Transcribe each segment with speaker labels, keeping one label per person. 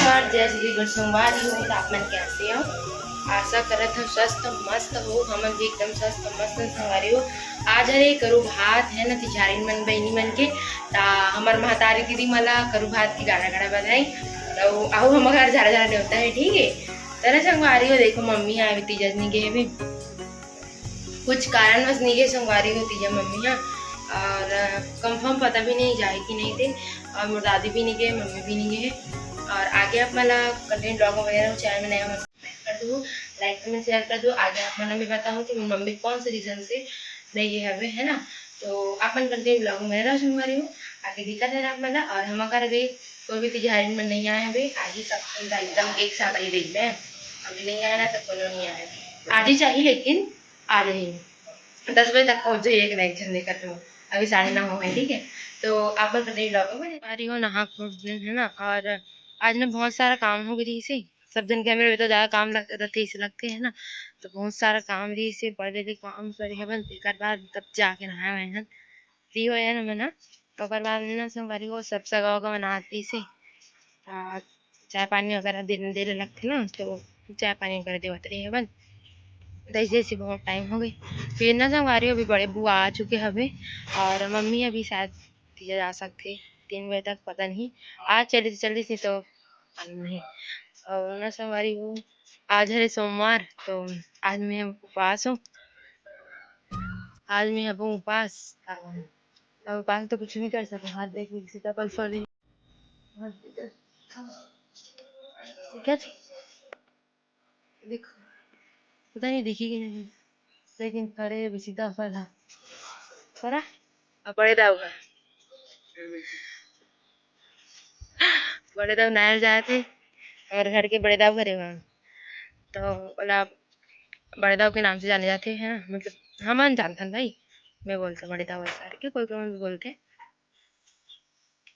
Speaker 1: नमस्कार, जय श्री कृष्ण। सोमवार ही हो तो आप मन कैसे हो? आशा करत हम स्वस्थ मस्त हो। हम भी एकदम स्वस्थ मस्त संवारी हो। आज हरे करू भात है ना तिजारी मन बहनी मन के हमार महतारी दीदी मला करू भात की गाना गाना बनाई तो आओ हम घर झारा झारा नहीं होता है। ठीक है तरह संगवारी हो। देखो मम्मी आई तीजस नहीं गए भी कुछ कारणवश नहीं गए संगवारी हो तीजा मम्मी यहाँ और कंफर्म पता भी नहीं जाए कि नहीं थे और मेरे दादी भी नहीं गए मम्मी भी नहीं गए। और आगे आप मला कंटेंट ब्लॉग वगैरह चैनल में नया कर दो लाइक कमेंट शेयर कर दो। आगे आप मैं भी बताऊँ कि मेरी मम्मी कौन से रीज़न से नहीं है है ना। तो अपन कंटेंट ब्लॉग में रहा हूँ आगे दिक्कत है आप मला और हम कर गए कोई भी तिजारी में नहीं आए भाई आज ही सब एकदम एक साथ आई रही मैं अभी नहीं आया ना तो कोनो नहीं आया आज ही चाहिए लेकिन आ रही 10 बजे तक पहुँच जाइए एक नेक्स्ट जन कर दूँ अभी 9:30 हो गए। ठीक है तो आप कंटेंट ब्लॉग में आ रही हो नहा है ना। और आज ना बहुत सारा काम हो गई इसे सब जन कैमरे में तो ज़्यादा काम लगते इसे लगते हैं ना तो बहुत सारा काम रही इसे पढ़े लिखे काम करे है बन एक बाद तब जाके नहाया हुए हैं फ्री हो ना मैं ना तो बाद ना संगवारी को सब सगाओ का बनाती से चाय पानी वगैरह देने लगते ना तो चाय पानी वगैरह देवत रही है बन तो ऐसे बहुत टाइम हो गई। फिर ना संगवारी अभी बड़े बुआ आ चुके हवे और मम्मी अभी शायद तीजा जा सकते 3 बजे तक पता नहीं आज चली थी तो नहीं और ना संगवारी हूँ आज है सोमवार तो आज मैं उपवास हूँ। आज मैं अब उपवास अब उपवास तो कुछ नहीं कर सकते हाथ देख सीताफल फल क्या देखो पता नहीं देखी कि नहीं लेकिन खड़े सीताफल है फरा बड़े दाऊगा बड़े दाऊ नहर जाए थे और घर के बड़े दाऊ घरे वहाँ तो बोला बड़े दाऊ के नाम से जाने जाते हैं ना मतलब हम जानता भाई मैं बोलता बड़े दाऊ सारे के कोई भी बोलते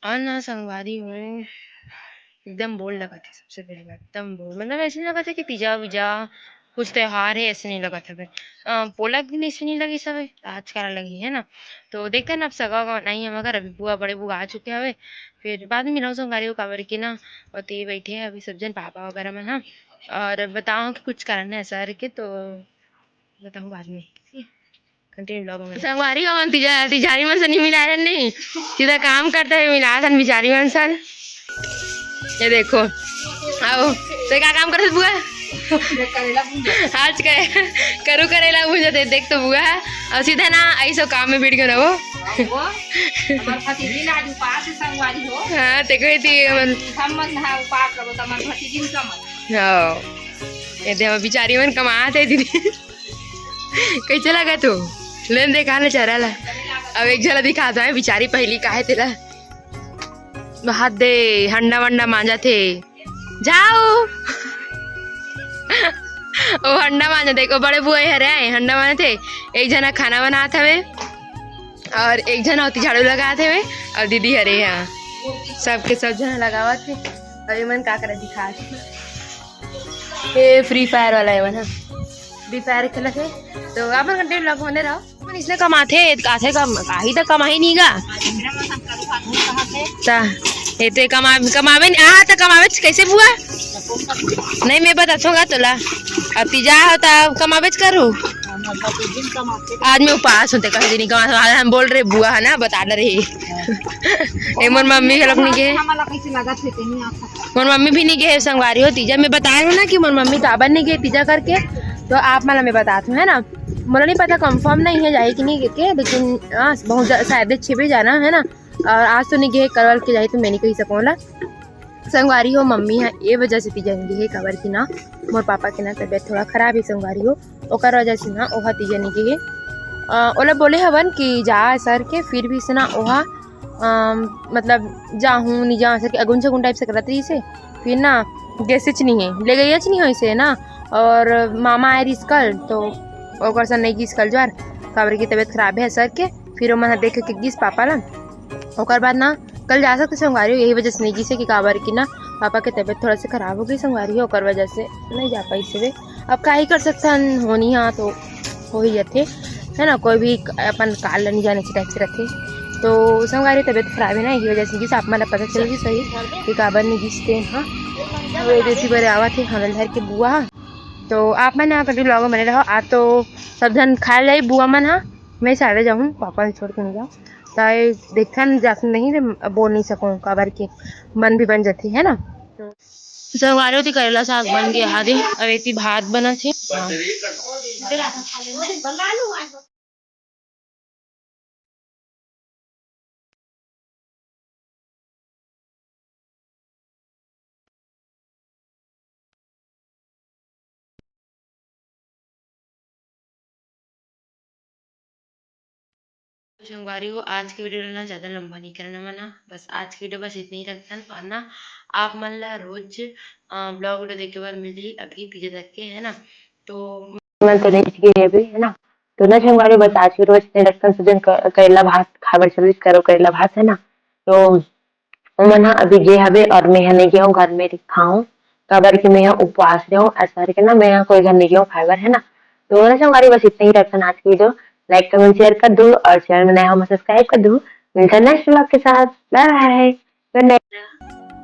Speaker 1: और ना संगवारी हुए एकदम बोल लगा था सबसे पहली बात एकदम बोल मतलब ऐसे नहीं लगा था कि तीजा विजा कुछ त्योहार है ऐसे नहीं लगा था फिर पोलक दिन ऐसे नहीं लगी सब आज करा लगी है ना। तो देखते हैं ना अब सगा का नहीं है मगर अभी बुआ बड़े बुआ आ चुके हैं फिर बाद में मिलाऊँ संगारी को कावर की ना और ते बैठे हैं अभी सब जन पापा वगैरह में ना और बताओ कि कुछ कारण है ऐसा के तो बताऊँ बाद में कंटिन्यू ब्लॉग में संगवारी का तिजारी मन से नहीं मिला नहीं सीधा काम करता है मिला सन बिचारी मन सन ये देखो आओ तो क्या काम करते बुआ आज करू करेला मुझे देख तो बुआ और सीधा ना ऐसा काम में बैठ गए ना वो हाँ ते ये देखो बिचारी मन कमाते दीदी कैसे लगा तू लेन देखा ना चरा ला अब एक जला दिखा दो बिचारी पहली का है तेरा हाथ दे हंडा वंडा मांजा थे जाओ ओ हंडा मांजा देखो बड़े बुआ हरे हंडा माने थे एक जना खाना बनाते हुए और एक जना होती झाड़ू लगाते हुए और दीदी हरे यहाँ सबके सब जना लगावा थे अभी मन का कर दिखा ये फ्री फायर वाला है ना फ्री फायर खेला थे तो आप कंटेंट ब्लॉग बने रहो इसने कमाते काथे काही तो कमा ही नहीं गा ये तो कमावे तो कमावे कैसे बुआ नहीं मैं बताऊंगा तोला अब तीजा होता कमावे करू आज मैं उपवास होते कहीं नहीं कमा हम बोल रहे बुआ है ना बता रहे मोर मम्मी के लोग नहीं गए मोर मम्मी भी नहीं गए संगवारी हो तीजा मैं बता रही हूँ ना कि मोर मम्मी काबर नहीं गए तीजा करके तो आप मला मैं बताती हूँ है ना मुझे नहीं पता कंफर्म नहीं है जाए कि नहीं के लेकिन बहुत शायद 6 बजे जाना है ना और आज तो नहीं गए करवल के जाए तो मैं नहीं कही सकूँगा संगवारी हो मम्मी है ये वजह से तीजा नहीं गए काबर की ना मोर पापा के ना तबियत थोड़ा खराब है संगवारी हो ओकर वजह से ना ओहा तीजा नहीं गए ओला बोले हवन कि जा सर के फिर भी से ना ओहा मतलब जाऊँ नहीं जा सर के अगुन सगुन टाइप से करत रही से फिर ना गैसेच नहीं है ले गई नहीं हो इसे ना और मामा आए रही कल तो ओकर सर नहीं गिस कल ज्वार काबर की तबीयत खराब है सर के फिर मन देख के गिस पापा ला ओकर बाद ना कल जा सकते संगवारी हो यही वजह से नहीं गिसे कि काबर की ना पापा की तबीयत थोड़ा सा खराब हो गई संगवारी हो ओकर वजह से नहीं जा पाई से अब का ही कर सकता होनी हाँ तो हो ही जाते है ना कोई भी अपन काल नहीं जाने से टाइप से रखे तो संगारी तबीयत खराब है ना ये वजह से कि आप मला पता चल गई सही कि काबर नहीं गिसते हाँ तो देती बड़े आवा थे खाना घर के बुआ तो आप मन यहाँ कभी ब्लॉग बने रहो आ तो सब जन खा ले बुआ मन हाँ मैं सारे जाऊँ पापा ने छोड़ के नहीं जाऊँ ताए देखा जा नहीं बोल नहीं सकूँ काबर के मन भी बन जाती है ना तो संगवारी होती करेला साग बन गया आधे अब एक भात बना थे संगवारी को आज की वीडियो ना ज़्यादा लंबा नहीं करना मना बस आज की वीडियो बस इतनी ही रखता है वरना आप मन ला रोज ब्लॉग वीडियो देख के बाद मिली अभी पीछे तक के है ना तो मन तो नहीं की है भी है ना तो ना संगवारी बस आज की रोज इतने रखता सजन करेला भात खाबर सर्विस करो करेला भात है ना तो मन अभी गे हवे और मैं नहीं गया हूँ घर में खाऊं काबर कि मैं उपवास रहा हूँ ऐसा करके ना मैं कोई घर नहीं गया हूँ फाइबर है ना तो ना हमारी बस इतना ही रखना आज की वीडियो लाइक कमेंट शेयर कर दो और चैनल में नया हो सब्सक्राइब कर दो इंटरनेट ब्लॉग के साथ बाय बाय गुड नाइट।